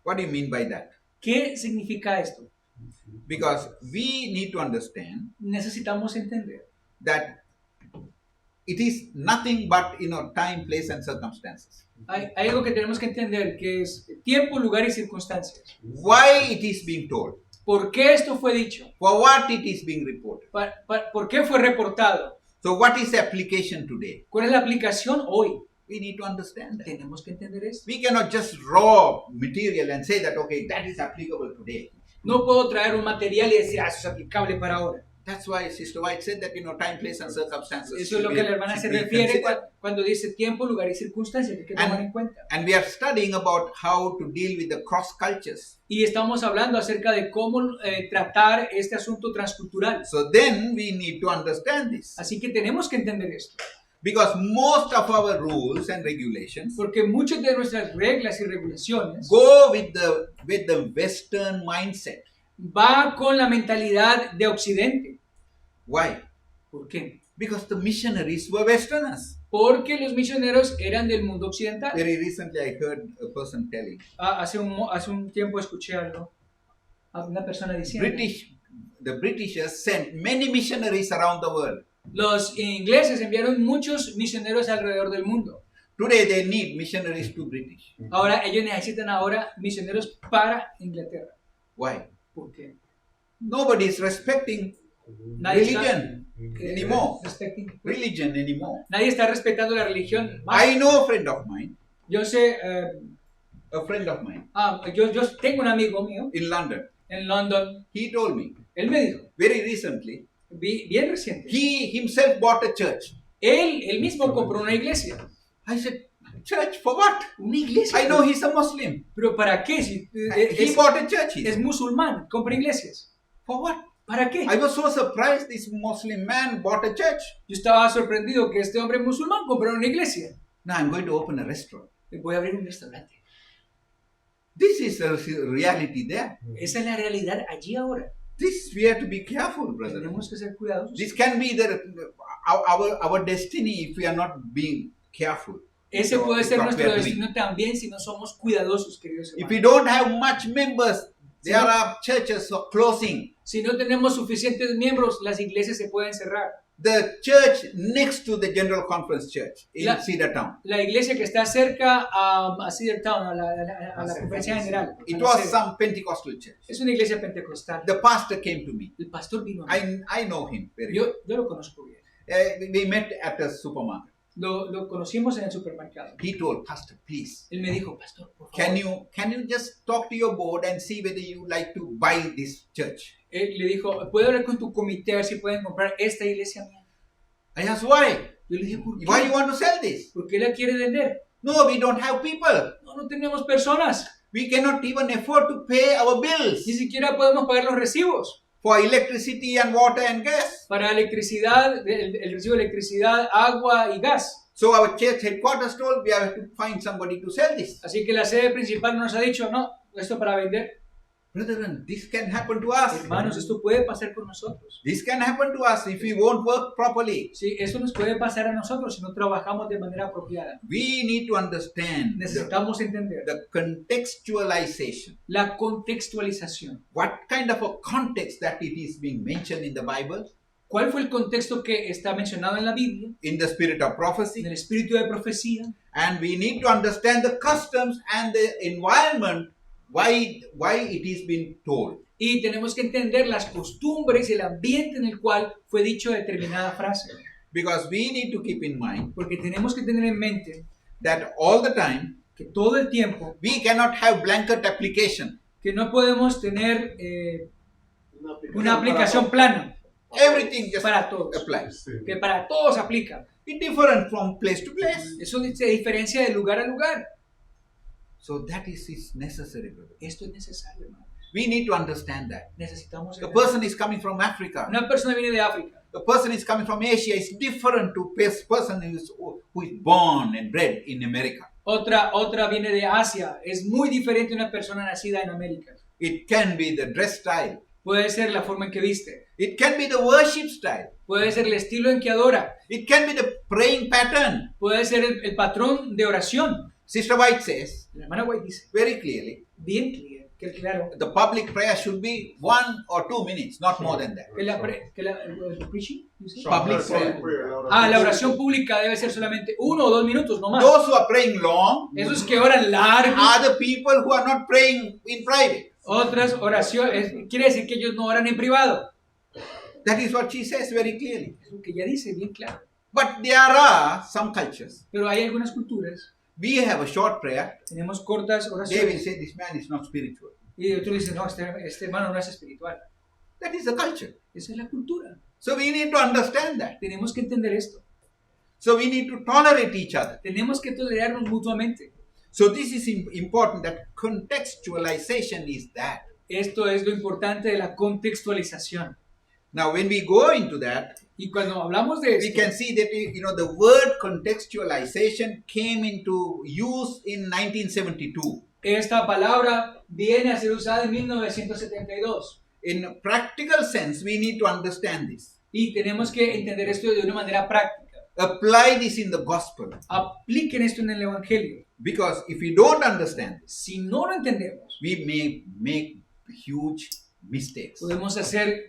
What do you mean by that? ¿Qué significa esto? Because we need to understand Necesitamos entender that it is nothing but, time, place, and circumstances. Hay algo que tenemos que entender, que es tiempo, lugar y circunstancias. Why it is being told, ¿Por qué esto fue dicho? for what it is being reported. ¿Por qué fue reportado? So, what is the application today? ¿Cuál es la aplicación hoy? We need to understand that. Tenemos que entender esto. We cannot just raw material and say that, okay, that is applicable today. No puedo traer un material y decir, eso es aplicable para ahora. That's why Sister White said that, time, place, and circumstances. Eso es lo should que be- la hermana se should be refiere considered. cuando dice tiempo, lugar y circunstancias, que hay que tomar en cuenta. And we are studying about how to deal with the cross cultures. Y estamos hablando acerca de cómo tratar este asunto transcultural. So then we need to understand this. Así que tenemos que entender esto. Because most of our rules and regulations Porque muchas de nuestras reglas y regulaciones go with the Western mindset. va con la mentalidad de Occidente. Why? ¿Por qué? Because the missionaries were Westerners. Porque los misioneros eran del mundo occidental. Very recently I heard a person telling, Hace un tiempo escuché algo, a una persona diciendo, the Britishers sent many missionaries around the world. los ingleses enviaron muchos misioneros alrededor del mundo. Today they need missionaries to British. Ahora ellos necesitan ahora misioneros para Inglaterra. Why? ¿Por qué? Nobody is respecting Nadie está, religion anymore. respecting- anymore. nadie está respetando la religión. I know a friend of mine, Yo sé, yo tengo un amigo mío in London. en London. He told me Él me dijo, very recently, bien reciente, he himself bought a church. él mismo compró una iglesia. I said, church for what? Una iglesia. I know he's a Muslim. ¿Pero para qué? Si, He bought a church. He es said. musulmán, compra iglesias. For what? ¿Para qué? I was so surprised this Muslim man bought a church. Yo estaba sorprendido que este hombre musulmán comprara una iglesia. Now I'm going to open a restaurant. Voy a abrir un restaurante. This is a reality there. Esa es la realidad allí ahora. This we have to be careful, brother. Tenemos que ser cuidadosos. This can be our destiny if we are not being careful. Ese So, puede it's ser what nuestro we are destino también si no somos cuidadosos, queridos If we hermanos. don't have much members, Si there no- are churches are closing. Si no tenemos suficientes miembros, las iglesias se pueden cerrar. The church next to the General Conference Church in La- Cedar Town. La iglesia que está cerca a Cedar Town, a la conferencia general, It a la was sede, some Pentecostal church. es una iglesia pentecostal. The pastor came to me. El pastor vino a mí. I know him very well. Yo lo conozco bien. We met at a supermarket. Lo conocimos en el supermercado. He told, Pastor, please, Él me dijo, pastor, por can favor. you just talk to your board and see whether you like to buy this church? Él le dijo, ¿puedo hablar con tu comité a ver si pueden comprar esta iglesia mía? I asked, why? Yo le dije, ¿por Why you qué? want to sell this? ¿Por qué la quiere vender? No, we don't have people. No tenemos personas. We cannot even afford to pay our bills Ni siquiera podemos pagar los recibos. for electricity and water and gas. Para electricidad, el recibo de electricidad, agua y gas. So our church headquarters told we have to find somebody to sell this. Así que la sede principal nos ha dicho, no, esto para vender. Brethren, this can happen to us. Hermanos, esto puede pasar con nosotros. This can happen to us if we won't work properly. Sí, esto nos puede pasar a nosotros si no trabajamos de manera apropiada. We need to understand Necesitamos entender the contextualization. la contextualización. What kind of a context that it is being mentioned in the Bible? ¿Cuál fue el contexto que está mencionado en la Biblia? In the spirit of En prophecy. el espíritu de profecía. And we need to understand the customs and the environment, why it is being told. Y tenemos que entender las costumbres y el ambiente en el cual fue dicho determinada frase. Because we need to keep in mind Porque tenemos que tener en mente that all the time que todo el tiempo, we cannot have blanket application. que no podemos tener una aplicación para plana Everything just para todos. applies. Sí. Que para todos aplica. It's different from place to place. Eso se diferencia de lugar a lugar. So that is necessary, brother. Esto es necesario, hermano. We need to understand that. Necesitamos The entender. person is coming from Africa. Una persona viene de África. The person is coming from Asia is different to person who is born and bred in America. Otra viene de Asia. Es muy diferente a una persona nacida en América. It can be the dress style. Puede ser la forma en que viste. It can be the worship style. Puede ser el estilo en que adora. It can be the praying pattern. Puede ser el patrón de oración. Sister White says La hermana White dice, very clearly, bien claro, the public prayer should be 1 or 2 minutes, not more than that. el preaching, you say? Public prayer. prayer. La oración pública debe ser solamente 1 o 2 minutos, no más. Those who are praying long Esos que oran largo, are the people who are not praying in private. otras oraciones, quiere decir que ellos no oran en privado. That is what she says very clearly. Es lo que ella dice, bien claro. But there are some cultures. Pero hay algunas culturas, We have a short prayer. tenemos cortas They will oraciones, say this man is not spiritual. y otros dicen, no, este hermano no es espiritual. That is the culture. Esa es la cultura. So we need to understand that. Tenemos que entender esto. So we need to tolerate each other. Tenemos que tolerarnos mutuamente. So this is important, that contextualization is that. Esto es lo importante de la contextualización. Now when we go into that, Y cuando hablamos de we esto, can see that the word contextualization came into use in 1972. esta palabra viene a ser usada en 1972. In practical sense, we need to understand this. Y tenemos que entender esto de una manera práctica. Apply this in the gospel. Apliquen esto en el Evangelio. Because if we don't understand this, Si no lo entendemos, we may make huge mistakes. podemos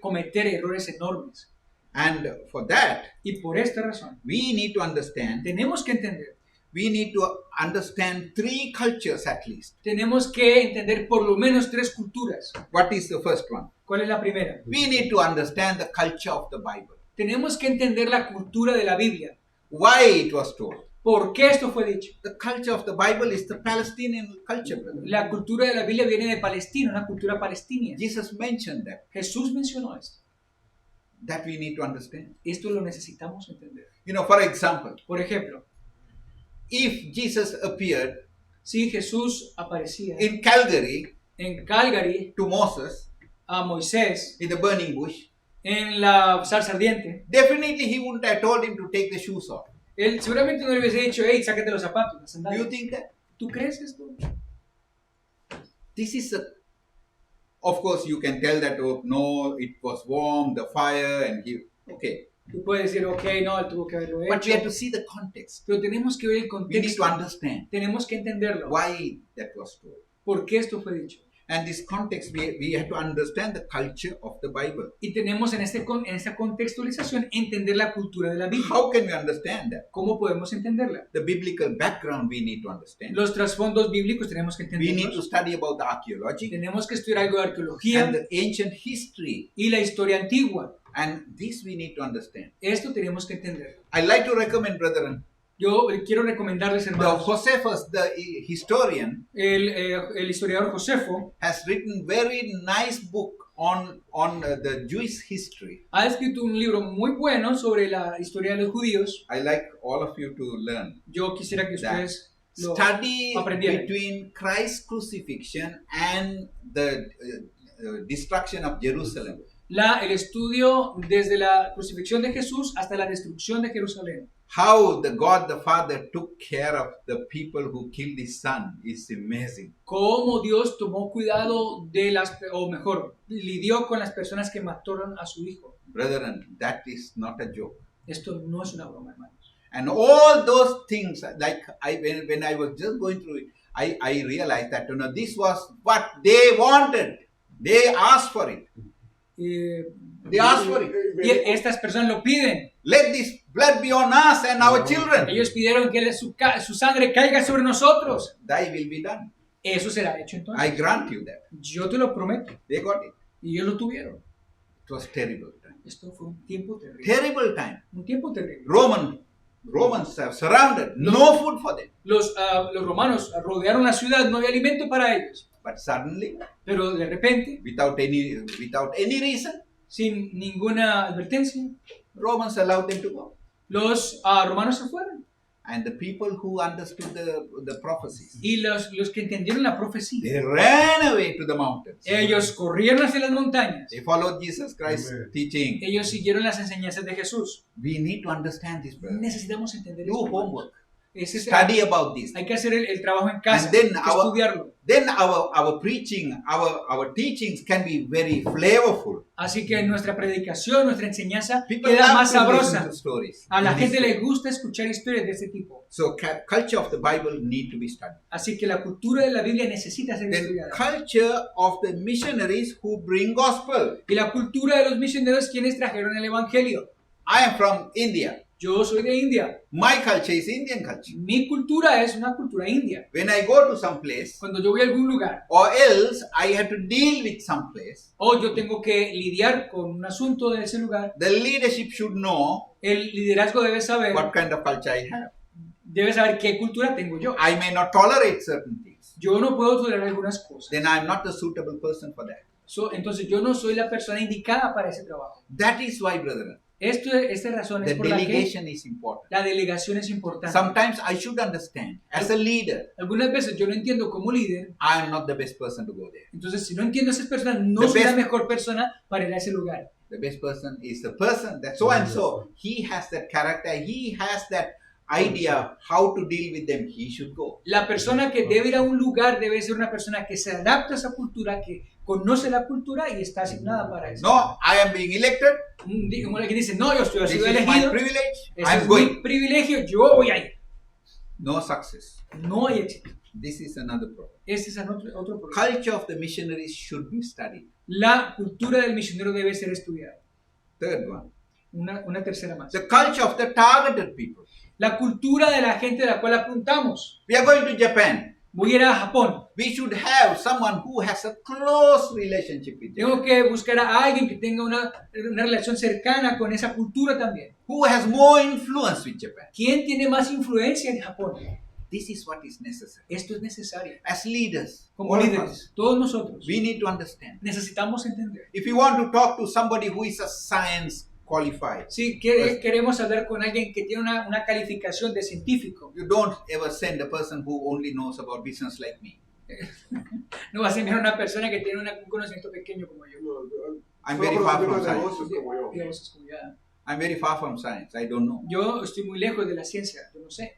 cometer errores enormes. And for that, Y por esta razón, we need to understand, tenemos que entender. we need to understand 3 cultures at least. Tenemos que entender por lo menos 3 culturas. What is the first one? ¿Cuál es la primera? We need to understand the culture of the Bible. Tenemos que entender la cultura de la Biblia. Why it was told. ¿Por qué esto fue dicho? The culture of the Bible is the Palestinian culture, brother. La cultura de la Biblia viene de Palestina, una cultura palestina. Jesus mentioned that. Jesús mencionó esto. That we need to understand. Esto lo necesitamos entender. For example, Por ejemplo, if Jesus appeared si Jesús aparecía in Calgary en Calgary to Moses a Moisés in the burning bush, en la zarza ardiente, definitely he wouldn't have told him to take the shoes off. él seguramente no le hubiese dicho, hey, sácate los zapatos, las Do you sandalias. think that? ¿Tú crees esto? This is of course you can tell that, oh, no, it was warm, the fire, and he, okay. Tú puedes decir, ok, no, él tuvo que haberlo But we have to hecho. see the context. Pero tenemos que ver el We need to contexto. understand Tenemos que entenderlo. why that was told. ¿Por qué esto fue dicho? And this context, we have to understand the culture of the Bible. Y tenemos en esta contextualización entender la cultura de la Biblia. How can we understand that? ¿Cómo podemos entenderla? The biblical background we need to understand. Los trasfondos bíblicos tenemos que We need to entenderlos. study about the archaeology Tenemos que estudiar algo de arqueología and the ancient history. y la historia antigua. And this we need to understand. Esto tenemos que entenderlo. I like to recommend, brethren, Yo quiero recomendarles, the hermanos, Josephus, the historian, el historiador Josefo has written very nice book on the Jewish history. ha escrito un libro muy bueno sobre la historia de los judíos. I like all of you to learn Yo quisiera que that. ustedes lo Study aprendieran. between Christ's crucifixion and the destruction of Jerusalem. El estudio desde la crucifixión de Jesús hasta la destrucción de Jerusalén. How the God the Father took care of the people who killed his son is amazing. Cómo Dios tomó cuidado de o mejor, lidió con las personas que mataron a su hijo. Brethren, that is not a joke. Esto no es una broma, hermanos. And all those things, like when I was just going through it, I realized that this was what they wanted. They asked for it. They asked for it. Y estas personas lo piden. Let this blood be on us and our children. Ellos pidieron que su sangre caiga sobre nosotros. Thy will be done. Eso será hecho I entonces. grant you that. Yo te lo prometo. They got it. Y ellos lo tuvieron. It was terrible time. Esto fue un tiempo terrible. Terrible time. Un tiempo terrible. Romans have surrounded. No food for them. Los romanos rodearon la ciudad, no había alimento para ellos. But suddenly, Pero de repente, without any reason, sin ninguna advertencia, Romans allowed them to go. los romanos se fueron. And the people who understood the prophecies, Y los que entendieron la profecía, they ran away to the mountains. ellos corrieron hacia las montañas. They followed Jesus Christ's Amen. teaching. Ellos siguieron las enseñanzas de Jesús. We need to understand this, brother. Necesitamos entender Do esto. homework. Ese es- Study about this. hay que hacer el trabajo en casa, And then hay que estudiarlo. Then our preaching, our teachings can be very flavorful. Así que nuestra predicación, nuestra enseñanza People queda love más to listen sabrosa. to stories. A la in this gente way. le gusta escuchar historias de este tipo. So culture of the Bible need to be studied. Así que la cultura de la Biblia necesita ser Then estudiada. culture of the missionaries who bring gospel. Y la cultura de los misioneros, quienes trajeron el evangelio. I am from India. Yo soy de India. My culture is Indian culture. Mi cultura es una cultura india. When I go to some place, Cuando yo voy a algún lugar or else I have to deal with some place, o yo tengo que lidiar con un asunto de ese lugar, the leadership should know el liderazgo debe saber what kind of culture I have. qué cultura tengo yo. I may not tolerate certain things. Yo no puedo tolerar algunas cosas. Then I am not the suitable person for that. Entonces yo no soy la persona indicada para ese trabajo. That is why, brethren, Esta razón the es por la que delegation is important. la delegación es importante. Sometimes I should understand, as a leader, Algunas veces yo no entiendo como líder, I am not the best person to go there. entonces si no entiendo a esas personas, no The soy la best- mejor persona para ir a ese lugar. The best person is the person that so and so. He has that character. He has that idea how to deal with them. He should go. La persona que debe ir a un lugar debe ser una persona que se adapta a esa cultura, que conoce la cultura y está asignada para eso. No, I am being elected. Como alguien dice, no, yo estoy This sido is my elegido, privilege. ese I'm es going. mi privilegio, yo voy a ir. No success. No hay éxito. This is another problem. Este es otro problema. Culture of the missionaries should be studied. La cultura del misionero debe ser estudiada. Third one. Una tercera más. The culture of the targeted people. La cultura de la gente de la cual apuntamos. We are going to Japan. Voy a ir a Japón. We should have someone who has a close relationship with Japan. Tengo que buscar a alguien que tenga una relación cercana con esa cultura también. Who has more influence with Japan. ¿Quién tiene más influencia en Japón? This is what is necessary. Esto es necesario. As leaders, Como all of líderes, us, todos nosotros we need to understand. necesitamos entender. If you want to talk to somebody who is a science qualified, Si queremos hablar con alguien que tiene una calificación de científico, you don't ever send a person who only knows about business like me. no vas a enviar a una persona que tiene un conocimiento pequeño como yo. I'm Solo very far conociendo from science. negocios como yo. Digamos, es como ya. I'm very far from science. I don't know. Yo estoy muy lejos de la ciencia, yo no sé.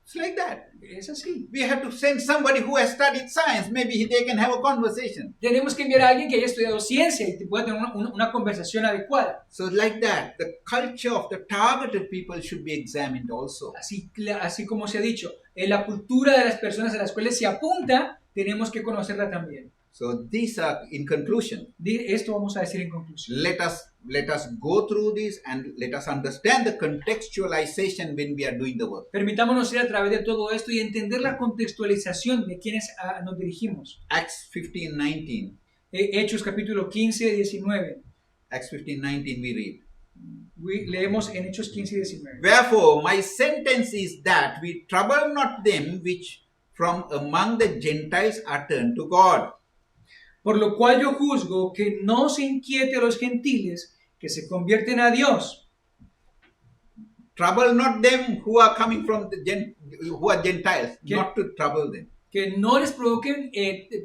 It's like that. Es así. We have to send somebody who has studied science. Maybe they can have a conversation. Tenemos que enviar a alguien que haya estudiado ciencia y que pueda tener una conversación adecuada. So like that, the culture of the targeted people should be examined also. Así como se ha dicho, en la cultura de las personas a las cuales se apunta, tenemos que conocerla también. So these are in conclusion. Esto vamos a decir en conclusión. Let us go through this and let us understand the contextualization when we are doing the work. Permitámonos ir a través de todo esto y entender la contextualización de quienes nos dirigimos. Acts 15:19. Hechos capítulo 15, 19. Acts 15:19 we read. Leemos en Hechos 15 y 19. Wherefore my sentence is that we trouble not them which from among the Gentiles are turned to God. Por lo cual yo juzgo que no se inquiete a los gentiles que se convierten a Dios. Trouble not them who are coming from who are Gentiles, not to trouble them. Que no les provoquen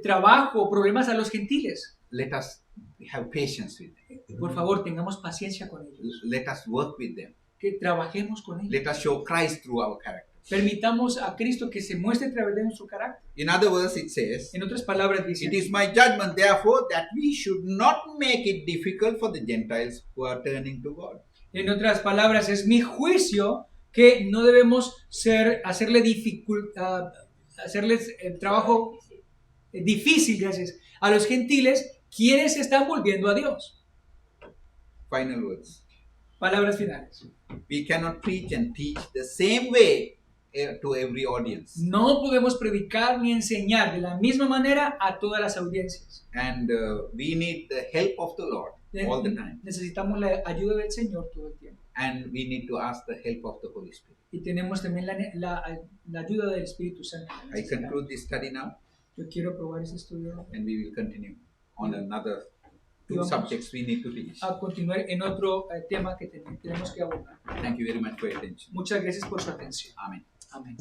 trabajo o problemas a los gentiles. Let us have patience with them. Por favor, tengamos paciencia con ellos. Let us work with them. Que trabajemos con ellos. Let us show Christ through our character. Permitamos a Cristo que se muestre a través de nuestro carácter. In other words, it says, En otras palabras dice, it is my judgment, therefore, that we should not make it difficult for the Gentiles who are turning to God. En otras palabras, es mi juicio que no debemos hacerles el trabajo difícil, gracias, a los gentiles quienes se están volviendo a Dios. Final words. Palabras finales. We cannot preach and teach the same way to every audience. No podemos predicar ni enseñar de la misma manera a todas las audiencias. And we need the help of the Lord all the time. Necesitamos la ayuda del Señor todo el tiempo. And we need to ask the help of the Holy Spirit. Y tenemos también la ayuda del Espíritu Santo. I conclude this study now, Yo quiero probar ese estudio and we will continue on another two Vamos subjects we need to teach. a continuar en otro tema que tenemos que abordar. Thank you very much for your attention. Muchas gracias por su atención. Amen. Amén.